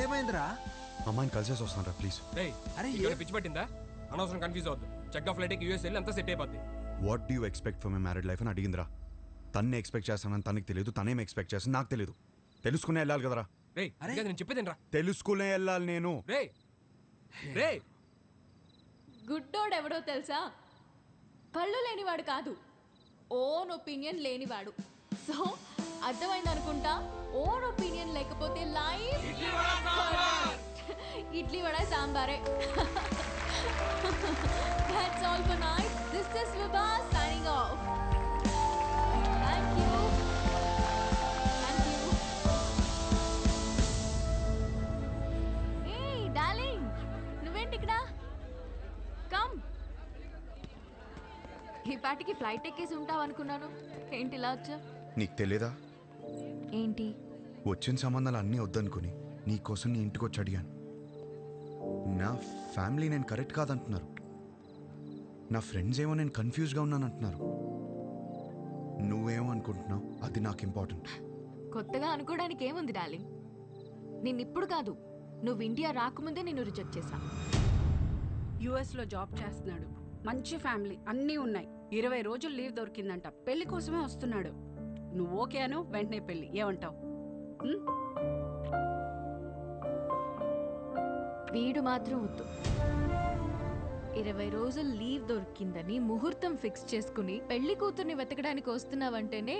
ఏమైందిరా? అమ్మాయిని కలిసేసి వస్తాను రా ప్లీజ్. అరే పిచ్చి పట్టిందా? అనవసరం కన్ఫ్యూజ్ అవద్దు. చెక్ ఆఫ్ ఫ్లైట్ యూఎస్ వెళ్ళి అంతా సెట్ అయిపోద్ది. What do you expect for my married life అని అడిగిందిరా. తన్నే ఎక్స్పెక్ట్ చేస్తానని తనకి తెలియదు, తనేం ఎక్స్పెక్ట్ చేస్తాను నాకు తెలియదు. తెలుసుకునే వెళ్ళాలి కదరా. నేను చెప్పేదేనరా. తెలుసుకునే వెళ్ళాలి నేను. గుడ్డోడు ఎవడో తెలుసా? పళ్ళు లేనివాడు కాదు, ఓన్ ఒపీనియన్ లేనివాడు. సో అర్థమైంది అనుకుంటా. ఓన్ ఒపీనియన్ లేకపోతే లైఫ్ ఇడ్లీ వడ సాంబారే. That's all for night. This is Vibha signing off. Thank you. Thank you. Hey darling, నువ్వేంటి ఇక్కడ? Come. ఈ పాటికి ఫ్లైట్ ఎక్కేసి ఉంటావు అనుకున్నాను. ఏంటి ఇలా వచ్చా? నీకు తెలియదా? ఏంటి? వచ్చిన సంబంధాలు అన్నీ వద్దనుకుని నీకోసం నీ ఇంటికి వచ్చి అడిగాను. నా ఫ్యామిలీ నేను కరెక్ట్ కాదంటున్నారు. నా ఫ్రెండ్స్ ఏమో నేను కన్ఫ్యూజ్గా ఉన్నాను అంటున్నారు. నువ్వేమో అనుకుంటున్నావు, అది నాకు ఇంపార్టెంట్. కొత్తగా అనుకోవడానికి ఏముంది డార్లింగ్? నిన్నిప్పుడు కాదు, నువ్వు ఇండియా రాకముందే నిన్ను రిజెక్ట్ చేశా. యుఎస్లో జాబ్ చేస్తున్నాడు, మంచి ఫ్యామిలీ అన్నీ ఉన్నాయి. 20 రోజులు లీవ్ దొరికిందంట. పెళ్లి కోసమే వస్తున్నాడు. నువ్వు ఓకే అను, వెంటనే పెళ్లి. ఏమంటావు? వీడు మాత్రం వద్దు. 20 రోజులు లీవ్ దొరికిందని ముహూర్తం ఫిక్స్ చేసుకుని పెళ్లి కూతుర్ని వెతకడానికి వస్తున్నావంటేనే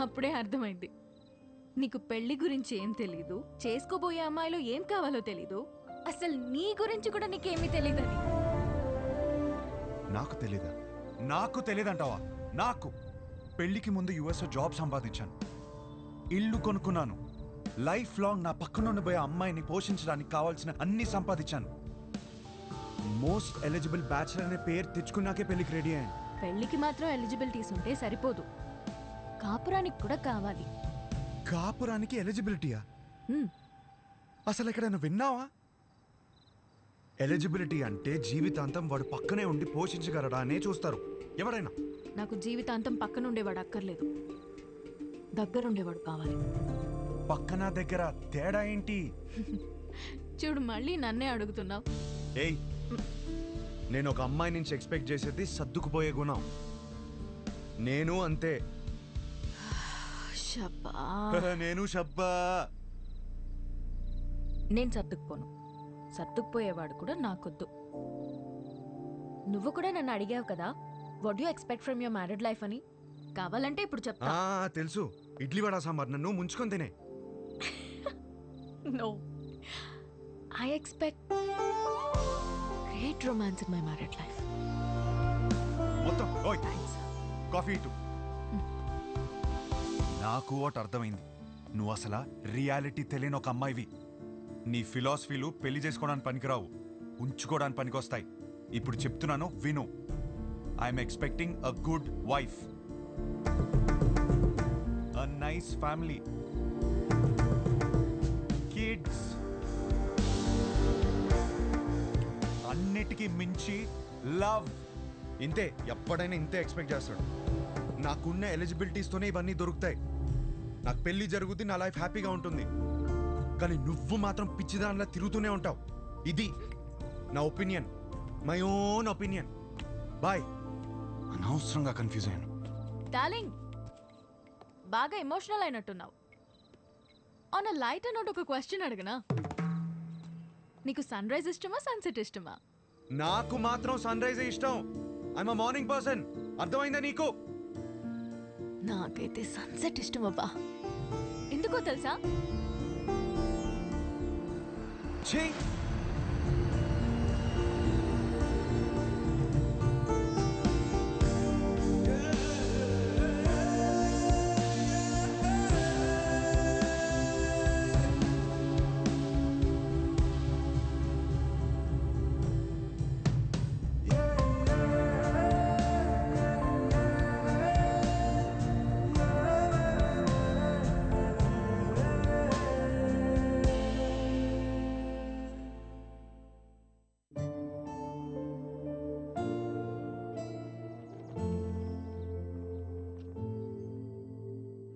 అప్పుడే అర్థమైంది నీకు పెళ్లి గురించి ఏం తెలీదు, చేసుకోబోయే అమ్మాయిలో ఏం కావాలో తెలీదు, అసలు నీ గురించి కూడా నీకేమీ తెలీదని. నాకు తెలీదా? నాకు తెలియదంటావా? నాకు పెళ్లికి ముందు యుఎస్లో జాబ్ సంపాదించాను, ఇల్లు కొనుక్కున్నాను, లైఫ్ లాంగ్ నా పక్కన ఉండిపోయే అమ్మాయిని పోషించడానికి కావాల్సిన అన్ని సంపాదించాను. మోస్ట్ ఎలిజిబుల్ బ్యాచిలర్ అనే పేరు తెచ్చుకున్నాకే పెళ్లికి రెడీ అయ్యాను. పెళ్లికి మాత్రం ఎలిజిబిలిటీస్ ఉంటే సరిపోదు, కాపురానికి కూడా కావాలి. కాపురానికి ఎలిజిబిలిటీయా? అసలు ఎక్కడైనా విన్నావా? ఎలిజిబిలిటీ అంటే జీవితాంతం వాడు పక్కనే ఉండి పోషించగలడా అనే చూస్తారు ఎవరైనా. నాకు జీవితాంతం పక్కనుండేవాడు అక్కర్లేదు, దగ్గరుండేవాడు కావాలి. పక్కన దగ్గర తేడా ఏంటి? చూడు, మళ్ళీ నన్నే అడుగుతున్నావు. ఏయ్, నేను ఒక అమ్మాయి నుంచి ఎక్స్పెక్ట్ చేసేది సర్దుకుపోయే గుణం. నేను అంతే. నేను షబ్బా. నేను సర్దుకుపోను, సర్దుకుపోయేవాడు కూడా నాకొద్దు. నువ్వు కూడా నన్ను అడిగావు కదా, what you expect from your married life అని. కావాలంటే ఇప్పుడు చెప్తా. తెలుసు, ఇడ్లీ వడ సాంబార్ నన్ను ముంచుకొని తినే. No, I expect great romance in my married life. మొత్తం ఓయ్ కాఫీ ఇటు. నాకు ఒకటి అర్థమైంది, నువ్వు అసలు రియాలిటీ తెలియని ఒక అమ్మాయివి. నీ ఫిలాసఫీలు పెళ్లి చేసుకోవడానికి పనికిరావు, ఉంచుకోవడానికి పనికొస్తాయి. ఇప్పుడు చెప్తున్నాను విను. I'm expecting a good wife, a nice family, kids, అన్నిటికీ మించి లవ్. ఇంతే, ఎప్పుడైనా ఇంతే ఎక్స్పెక్ట్ చేస్తాడు. నాకున్న ఎలిజిబిలిటీస్తోనే ఇవన్నీ దొరుకుతాయి. నాకు పెళ్లి జరుగుతుంది, నా లైఫ్ హ్యాపీగా ఉంటుంది. కానీ నువ్వు మాత్రం పిచ్చిదానిలా తిరుగుతూనే ఉంటావు. ఇది నా opinion, my own opinion. Bye. అనవసరంగా కన్ఫ్యూజ్ అయ్యాను. డార్లింగ్, బాగా ఎమోషనల్ అయినట్టున్నావు. ఆన్ అ లైటర్ నోట్ ఒక క్వశ్చన్ అడగనా? నీకు సన్ రైజ్ ఇష్టమా, సన్సెట్ ఇష్టమా? నాకు మాత్రం సన్ రైజ్ ఇష్టం. I'm a morning person. అర్థమైందా నీకు? నాకైతే సన్సెట్ ఇష్టం అబ్బా. ఎందుకో తెలుసా? ఛీ,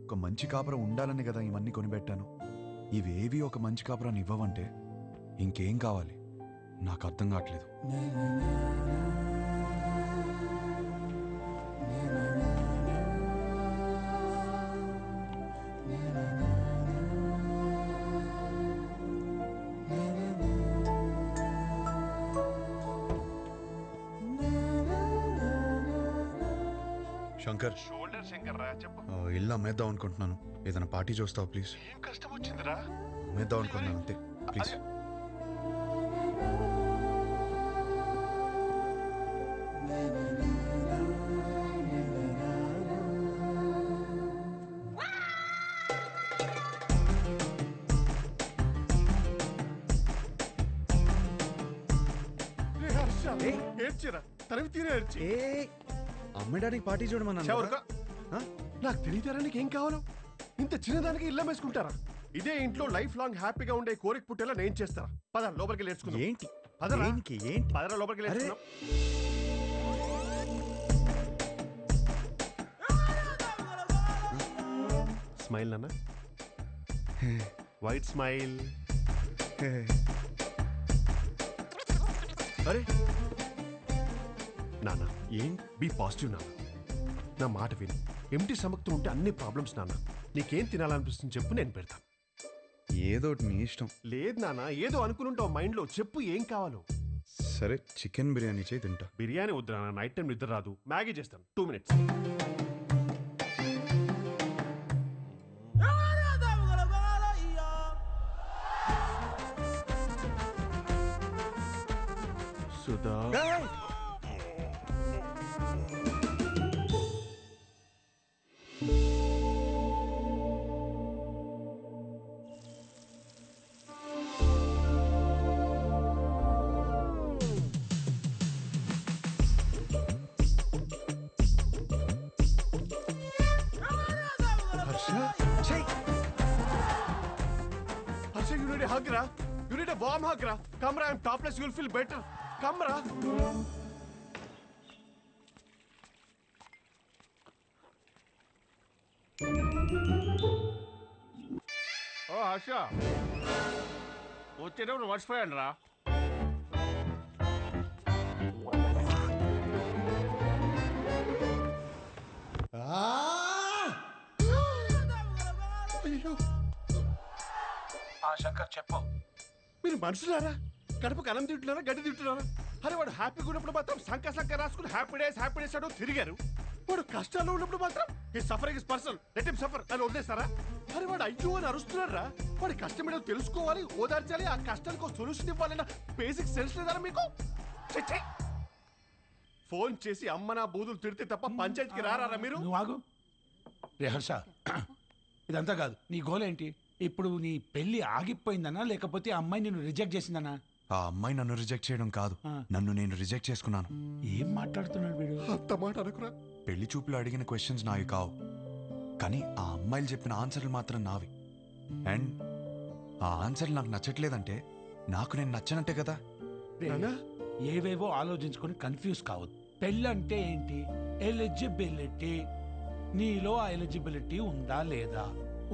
ఒక మంచి కాపురం ఉండాలని కదా ఇవన్నీ కొనిపెట్టాను. ఇవేవి ఒక మంచి కాపురాన్ని ఇవ్వవంటే ఇంకేం కావాలి నాకు అర్థం కావట్లేదు. శంకర్, షోల్డర్ శంకర్ రా, చెప్పు. ఇల్లు అమ్మేద్దాం అనుకుంటున్నాను. ఏదైనా పార్టీ చూస్తావు ప్లీజ్? ఏం కష్టం వచ్చిందిరా? అమ్మేద్దాం అనుకుంటున్నాను అంతే, ప్లీజ్. రే హర్ష, ఏడ్చిరా, తరివి తీరే ఏడ్చి. అమ్మేడానికి పార్టీ చూడమన్నాను చెవరుగా. ఆ? నాకు తెలియతారా నీకేం కావాలో? ఇంత చిన్నదానికి ఇల్లు వేసుకుంటారా? ఇదే ఇంట్లో లైఫ్ లాంగ్ హ్యాపీగా ఉండే కోరిక పుట్టేలా నేను చేస్తారా? పద లోపలికి నేర్చుకుందాం. ఏంటి పదరా. ఏంటి ఏంటి? పదరా లోపలికి నేర్చుకుందాం. స్మైల్ నాన్న, వైట్ స్మైల్. అరే నాన్న, ఏంటి? బీ పాజిటివ్ నాన్న. నా మాట విని ఎంటీ స్టమక్తో ఉంటే అన్ని ప్రాబ్లమ్స్ నాన్న. నీకేం తినాలనిపిస్తుంది చెప్పు, నేను పెడతాను. ఏదో ఒకటి నీ ఇష్టం. లేదు నాన్న, ఏదో అనుకుని ఉంటావు మైండ్లో. చెప్పు ఏం కావాలో. సరే, చికెన్ బిర్యానీ చేయి, తింటా. బిర్యానీ వద్దు నాన్న, నైట్ టైం నిద్ర రాదు. మ్యాగీ చేస్తాను, 2 minutes. Sudha, Harsha, you need a hug, ra. You need a warm hug, ra. Come, ra. I'm topless. You'll feel better. Come, ra. Oh, Harsha. వచ్చేటప్పుడు మర్చిపోయాను రా. అయ్యో, శంకర్ చెప్పు. మీరు మనుషులారా? కడుపుకి అన్నం తింటున్నారా, గడ్డి తింటున్నారా? అరే వాడు హ్యాపీగా ఉన్నప్పుడు మాత్రం సంక రాసుకుని హ్యాపీ డేస్ అంటూ తిరిగారు. వాడు కష్టాల్లో ఉన్నప్పుడు మాత్రం ఈ suffering is personal, let him suffer అని వదిలేస్తారా? అరే వాడు అయ్యో అని అరుస్తున్నారా? వాడి కష్టం ఏదో తెలుసుకోవాలి, ఓదార్చాలి, ఆ కష్టానికి ఒక సొల్యూషన్ ఇవ్వాలన్న బేసిక్ సెన్స్ లేదారా మీకు? ఛీ, ఛీ. ఫోన్ చేసి అమ్మ నా బూదులు తిడితే తప్ప పంచాయతీకి రారా మీరు? నువ్వు ఆగు. రే హర్ష, ఇదంతా కాదు. నీ గోల్ ఏంటి? ఇప్పుడు నీ పెళ్లి ఆగిపోయిందనా లేకపోతే ఆ అమ్మాయి నిన్ను రిజెక్ట్ చేసిందనా? ఆ అమ్మాయి నన్ను రిజెక్ట్ చేయడం కాదు, నన్ను నేను రిజెక్ట్ చేసుకున్నాను. ఏం మాట్లాడుతున్నాడు వీడు? అంత మాట అనుకురా. పెళ్లి చూపులు అడిగిన క్వశ్చన్స్ నావి కావు, కానీ ఆ అమ్మాయిలు చెప్పిన ఆన్సర్లు మాత్రం నావి. అండ్ ఆ ఆన్సర్లు నాకు నచ్చట్లేదంటే నాకు నేను నచ్చనంటే కదా. రే, ఏవేవో ఆలోచించుకొని కన్ఫ్యూజ్ కావద్దు. పెళ్ళి అంటే ఏంటి? ఎలిజిబిలిటీ. నీలో ఆ ఎలిజిబిలిటీ ఉందా లేదా?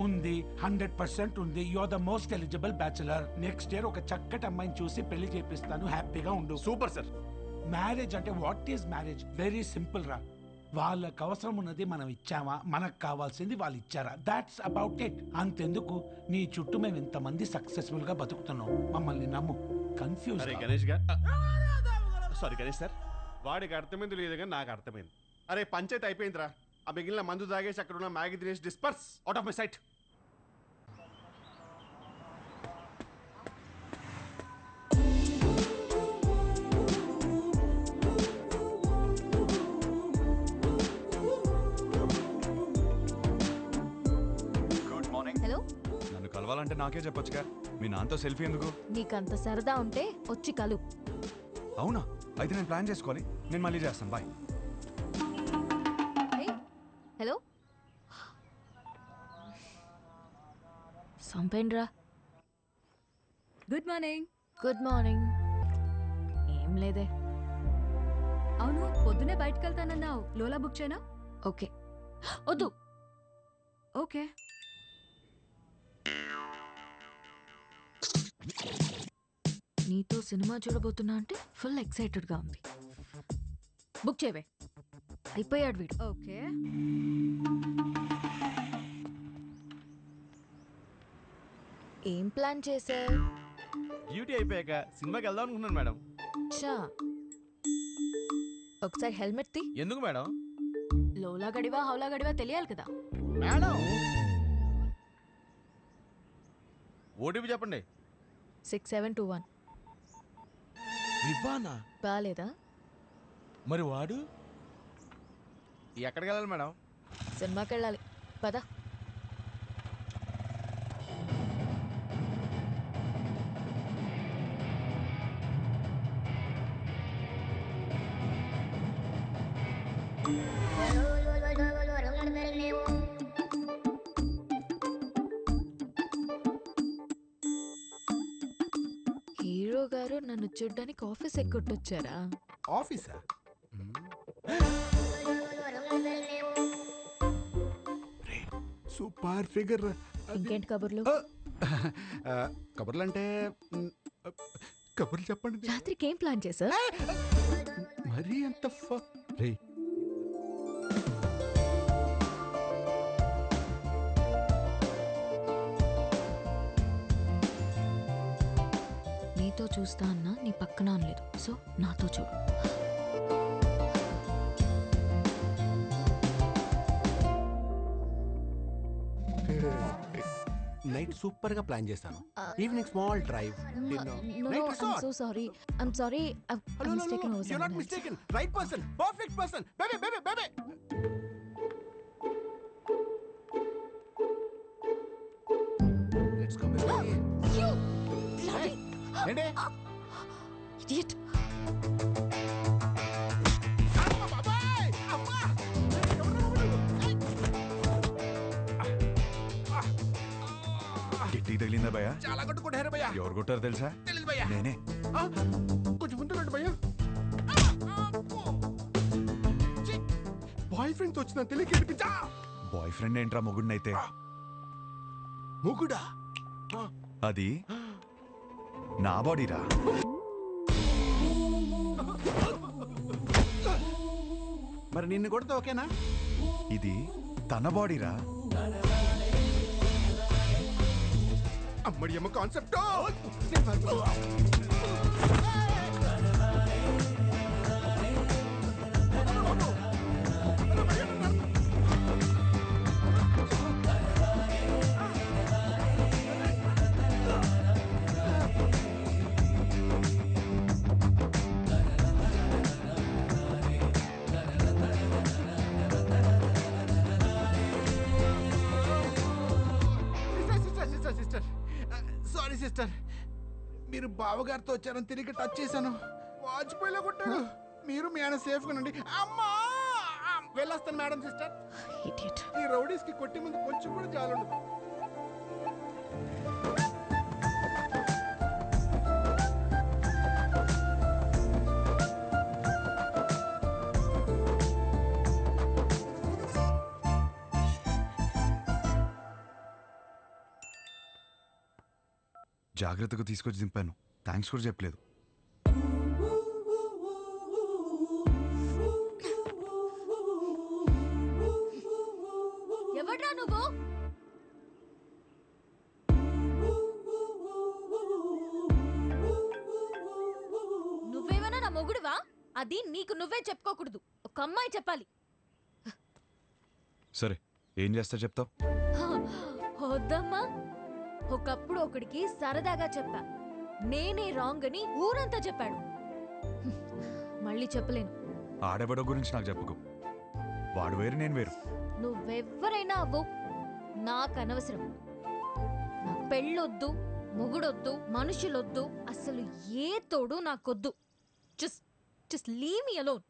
ఉంది, 100% ఉంది. You are the most eligible bachelor. Next year ఒక చక్కటి అమ్మాయిని చూసి పెళ్లి చేపిస్తాను, హ్యాపీగా ఉండు. Super sir. మ్యారేజ్ అంటే what is marriage? Very simple రా. వాళ్ళకి అవసరం ఉన్నది మనం ఇచ్చామా, మనకు కావాల్సింది వాళ్ళు ఇచ్చారా? That's about it. అంతెందుకు, నీ చుట్టూ మేము ఇంతమంది సక్సెస్ఫుల్ గా బతుకుతున్నాం. మమ్మల్ని నమ్ము. కన్ఫ్యూజ్. అరే గణేష్ గారు, సారీ గణేష్ సార్, వాడికి అర్థమైంది లేదు కానీ నాకు అర్థమైంది. అరే పంచాయతీ అయిపోయిందిరా. ఆ మిగిలిన మందు తాగేసి అక్కడ ఉన్న మ్యాగీ తినేసి disperse out of my sight. Good morning. Hello, నన్ను కలవాలంటే నాకే చెప్పొచ్చుగా, మీ నాన్నతో సెల్ఫీ ఎందుకు? నీకంత సరదా ఉంటే వచ్చి కలు. అవునా? అయితే నేను ప్లాన్ చేసుకోవాలి. నేను మళ్ళీ చేస్తాను, బాయ్. హలో, సంపేండ్రా. Good morning. Good morning. ఏం లేదే. అవును, పొద్దునే బయటకు వెళ్తానన్నావు. లోలా బుక్ చేయనా? ఓకే. వద్దు. ఓకే. నీతో సినిమా చూడబోతున్నా అంటే ఫుల్ ఎక్సైటెడ్గా ఉంది. బుక్ చేయవే, అయిపోయాడు వీడు. ఓకే. ఏం ప్లాన్ చేసా? డ్యూటీ అయిపోయాక సినిమాకి వెళ్దాం అనుకున్నాను మేడం. చా, ఒకసారి హెల్మెట్ తీ. ఎందుకు మేడం? లోలా గడివా హౌలా గడివా తెలియాలి కదా. మేడం ఓటీపీ చెప్పండి. 6721. వివానా? బాలేదా? మరి వాడు ఎక్కడికి వెళ్ళాలి మేడం? సినిమాకి వెళ్ళాలి, పద. హీరో గారు నన్ను చూడ్డానికి ఆఫీస్ ఎక్కొట్టొచ్చారా? ఆఫీసా? Super figure. ఇంకేంటి కబుర్లు? కబుర్లు అంటే కబుర్లు చెప్పండి. రాత్రికి ఏం ప్లాన్ చేసా? మరీ అంత రే నీతో చూస్తా అన్నా నీ పక్కన అనలేదు, సో నాతో చూడు. నైట్ సూపర్ గా ప్లాన్ చేశాను. Evening small drive. So sorry, I'm sorry, You're not mistaken. Right person, perfect person. Baby. Let's go, baby. ఏంటి? ఇడియట్. అమ్మ బాబాయ్! అమ్మ! గిట్టి తగిలిందా భయ్యా? చాలా కొట్టుకుంటారు భయ్యా. ఎవరు కొట్టారు తెలుసా? తెలీదు భయ్యా. నేనే. కొంచెం ముందు రండి భయ్యా. బాయ్ ఫ్రెండ్ వచ్చిన తెలియక ఏడిపించా. బాయ్ ఫ్రెండ్ ఏంట్రా మొగుడినైతే? ముగుడా? అది నా బాడీరా. మరి నిన్ను కొడితే ఓకేనా? ఇది తన బాడీరా. అమ్మడి అమ్మ కాన్సెప్ట్. సారీ సిస్టర్, మీరు బావగారితో వచ్చారని తిరిగి టచ్ చేశాను. వాజ్పేయిలో కొట్టాడు. మీరు మీ ఆయన సేఫ్ గా ఉండండి. అమ్మా వెళ్ళొస్తాను మేడం. Sister, idiot. ఈ రౌడీస్ కి కొట్టే ముందు కొంచెం కూడా జాలుండదు. జాగ్రత్తగా తీసుకొచ్చి దింపాను. థ్యాంక్స్ కూడా చెప్పలేదు. ఎవడ్రా నువ్వు? నువ్వేమైనా నా మొగుడువా? అది నీకు నువ్వే చెప్పుకోకూడదు, ఒక అమ్మాయి చెప్పాలి. సరే, ఏం చేస్తా చెప్తావు? వద్దమ్మా. ఒకప్పుడు ఒకడికి సరదాగా చెప్పా, నేనే రాంగ్ అని ఊరంతా చెప్పాడు. మళ్ళీ చెప్పలేను. ఆడెవడో గురించి నాకు చెప్పుకో. వాడు వేరు, నేను వేరు. నువ్వెవ్వరైనా అవ్వు, నాకు అనవసరం. నా పెళ్ళొద్దు, మొగుడొద్దు, మనుషులొద్దు, అసలు ఏ తోడు నాకొద్దు. Just leave me alone.